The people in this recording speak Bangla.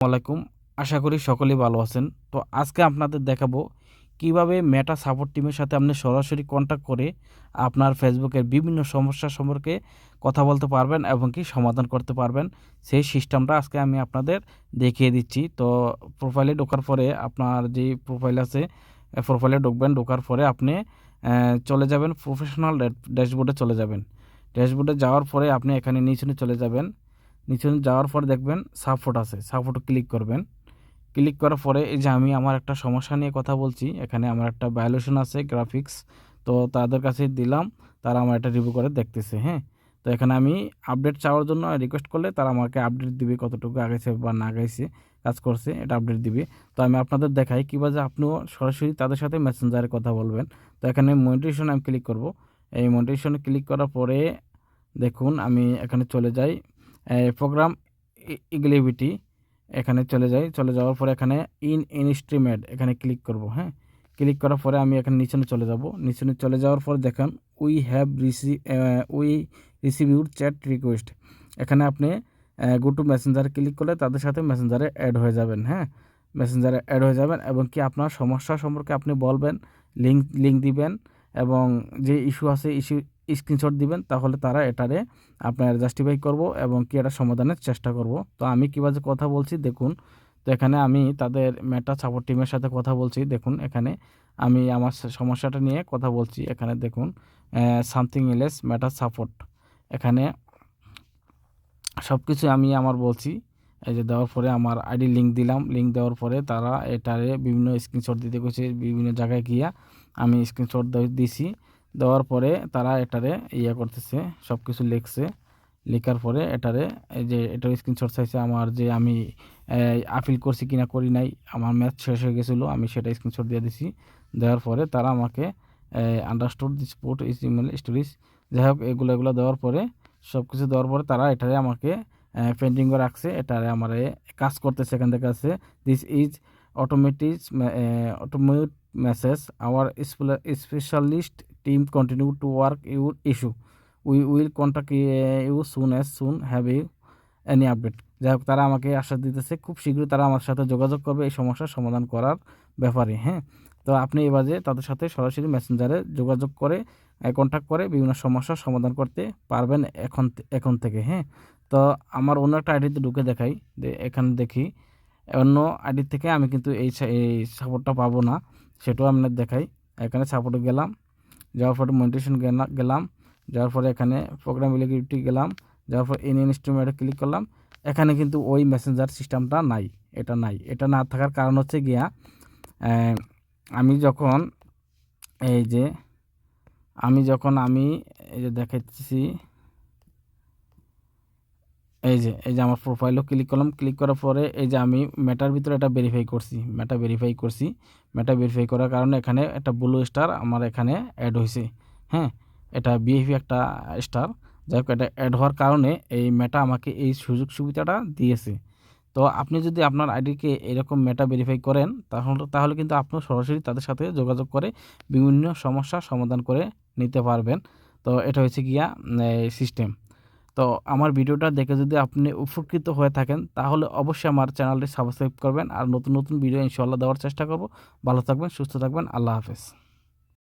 আলাইকুম। আশা করি সকলেই ভালো আছেন। তো আজকে আপনাদের দেখাবো কিভাবে মেটা সাপোর্ট টিমের সাথে আপনি সরাসরি কন্ট্যাক্ট করে আপনার ফেসবুকের বিভিন্ন সমস্যা সম্পর্কে কথা বলতে পারবেন এবং কি সমাধান করতে পারবেন। সেই সিস্টেমটা আজকে আমি আপনাদের দেখিয়ে দিচ্ছি। তো প্রোফাইলে ঢোকার পরে আপনার যে প্রোফাইল আছে, প্রোফাইলে ঢুকবেন। ঢোকার পরে আপনি চলে যাবেন প্রফেশনাল ড্যাশবোর্ডে চলে যাবেন। ড্যাশবোর্ডে যাওয়ার পরে আপনি এখানে নিচে চলে যাবেন। নিচে যাওয়ার পর দেখবেন সাপোর্ট আছে, সাপোর্টে ক্লিক করবেন। ক্লিক করার পরে এই যে আমি আমার একটা সমস্যা নিয়ে কথা বলছি, এখানে আমার একটা ভায়োলেশন আছে গ্রাফিক্স। তো তাদের কাছে দিলাম, তারা আমার এটা রিভিউ করে দেখতেছে। হ্যাঁ, তো এখানে আমি আপডেট চাওয়ার জন্য রিকোয়েস্ট করলে তারা আমাকে আপডেট দিবে, কতটুকু আগাইছে বা না আগাইছে, কাজ করছে এটা আপডেট দিবে। তো আমি আপনাদের দেখাই কীভাবে আপনিও সরাসরি তাদের সাথে মেসেঞ্জারে কথা বলবেন। তো এখানে মনিটাইজেশন আমি ক্লিক করব। এই মনিটাইজেশনে ক্লিক করার পরে দেখুন আমি এখানে চলে যাই প্রোগ্রাম ইগিলিবিলিটি, এখানে চলে যাই। চলে যাওয়ার পরে এখানে ইনস্ট্রিমেন্ট এখানে ক্লিক করব। হ্যাঁ, ক্লিক করার পরে আমি এখানে নিচে চলে যাব। নিচে চলে যাওয়ার পর দেখেন we receive your chat request. এখানে আপনি গো টু মেসেঞ্জারে ক্লিক করলে তাদের সাথে মেসেঞ্জারে অ্যাড হয়ে যাবেন। হ্যাঁ, মেসেঞ্জারে অ্যাড হয়ে যাবেন এবং কি আপনার সমস্যা সম্পর্কে আপনি বলবেন, লিঙ্ক দিবেন এবং যে ইস্যু আছে ইস্যু স্ক্রিনশট দিবেন। তাহলে তারা এটারে আপনার জাস্টিফাই করব এবং কি এটা সমাধানের চেষ্টা করব। তো আমি কীভাবে কথা বলছি দেখুন। তো এখানে আমি তাদের মেটা সাপোর্ট টিমের সাথে কথা বলছি। দেখুন এখানে আমি আমার সমস্যাটা নিয়ে কথা বলছি। এখানে দেখুন সামথিং এলস মেটা সাপোর্ট, এখানে সব কিছু আমি আমার বলছি। এই যে দেওয়ার পরে আমার আইডি লিঙ্ক দিলাম। লিঙ্ক দেওয়ার পরে তারা এটারে বিভিন্ন স্ক্রিনশট দিতে গেছে, বিভিন্ন জায়গায় গিয়া আমি স্ক্রিনশট দিছি। দেওয়ার পরে তারা এটারে করতেছে, সব কিছু লিখছে। লেখার পরে এটারে এই যে এটার স্ক্রিনশট চাইছে আমার, যে আমি আপিল করছি কিনা করি নাই, আমার ম্যাচ শেষ হয়ে গেছিলো, আমি সেটা স্ক্রিনশট দিয়ে দিছি। দেওয়ার পরে তারা আমাকে understood this port is email stories, যাই হোক এগুলো দেওয়ার পরে সব কিছু দেওয়ার পরে তারা এটারে আমাকে পেন্ডিং করে রাখছে। এটারে আমার কাজ করতেছে। এখান থেকে আছে this is automate message our specialist team continue to work your issue, we will contact you soon have you any update. যাই হোক তারা আমাকে আশ্বাস দিতেছে খুব শীঘ্রই তারা আমার সাথে যোগাযোগ করবে এই সমস্যার সমাধান করার ব্যাপারে। হ্যাঁ, তো আপনি এবারে তাদের সাথে সরাসরি মেসেঞ্জারে যোগাযোগ করে কন্ট্যাক্ট করে বিভিন্ন সমস্যার সমাধান করতে পারবেন এখন থেকে। হ্যাঁ, তো আমার অন্য একটা আইডিতে ঢুকে দেখাই, এখানে দেখি অন্য আইডি থেকে আমি কিন্তু এই সাপোর্টটা পাবো না, সেটাও আপনার দেখাই। এখানে সাপোর্টে গেলাম, যাওয়ার পরে মনিটাইজেশন গেলাম, যাওয়ার পরে এখানে প্রোগ্রাম এলিজিবিলিটি গেলাম, যাওয়ার পর ইনস্ট্রুমেন্টে ক্লিক করলাম। এখানে কিন্তু ওই মেসেঞ্জার সিস্টেমটা নাই, এটা নাই। এটা না থাকার কারণ হচ্ছে গিয়া আমি যখন এই যে আমি এই যে দেখাচ্ছি, এই যে আমার প্রোফাইলও ক্লিক করলাম। ক্লিক করার পরে এই যে আমি মেটার ভিতরে এটা ভেরিফাই করছি, মেটা ভেরিফাই করার কারণে এখানে একটা ব্লু স্টার আমার এখানে অ্যাড হয়েছে। হ্যাঁ, এটা বিএফি একটা স্টার। যাই হোক এটা অ্যাড হওয়ার কারণে এই মেটা আমাকে এই সুযোগ সুবিধাটা দিয়েছে। তো আপনি যদি আপনার আইডিকে এরকম মেটা ভেরিফাই করেন তাহলে কিন্তু আপনিও সরাসরি তাদের সাথে যোগাযোগ করে বিভিন্ন সমস্যার সমাধান করে নিতে পারবেন। তো এটা হচ্ছে গিয়া সিস্টেম। তো আমার ভিডিওটা দেখে যদি আপনি উপকৃত হয়ে থাকেন তাহলে অবশ্যই আমার চ্যানেলটি সাবস্ক্রাইব করবেন আর নতুন ভিডিও ইনশাআল্লাহ দেওয়ার চেষ্টা করব। ভালো থাকবেন, সুস্থ থাকবেন। আল্লাহ হাফেজ।